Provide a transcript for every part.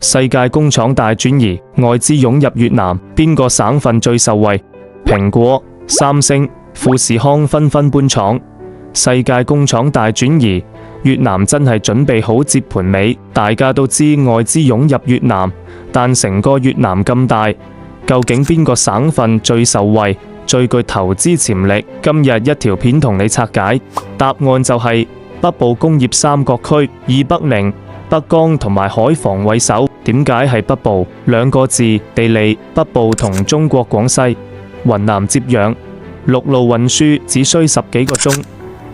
世界工廠大轉移，外資湧入越南，邊個省份最受惠？蘋果、三星、富士康紛紛搬廠。世界工廠大轉移，越南真係準備好接盤尾。大家都知外資湧入越南，但成個越南咁大，究竟邊個省份最受惠、最具投資潛力？今日一條片同你拆解，答案就係北部工業三角區，以北寧、北江同埋海防為首。點解係北部？兩個字，地利。北部同中國廣西、雲南接壤，陸路運輸只需10幾個鐘，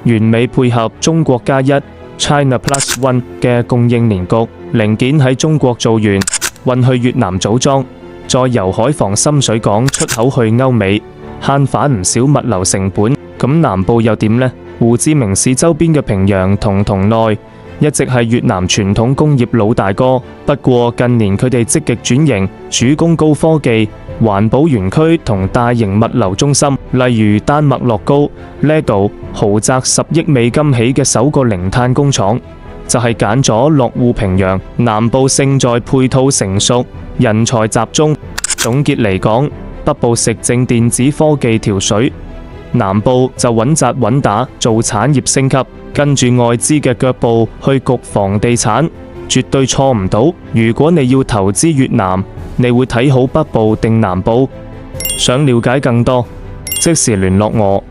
完美配合中國加一 China Plus One 嘅供應鏈局，零件喺中國做完，運去越南組裝，再由海防深水港出口去歐美，慳返唔少物流成本。咁南部又點呢？胡志明市周邊嘅平陽同同內一直係越南傳統工業老大哥，不過近年佢哋積極轉型，主攻高科技、環保園區同大型物流中心，例如丹麥樂高、LEGO 豪宅10億美金起嘅首個零碳工廠，就係揀咗落戶平陽。南部勝在配套成熟、人才集中。總結嚟講，北部食正電子科技調水，南部就穩紮穩打做產業升級，跟住外資嘅腳步去焗房地產，絕對錯唔到。如果你要投資越南，你會睇好北部定南部？想了解更多，即時聯絡我。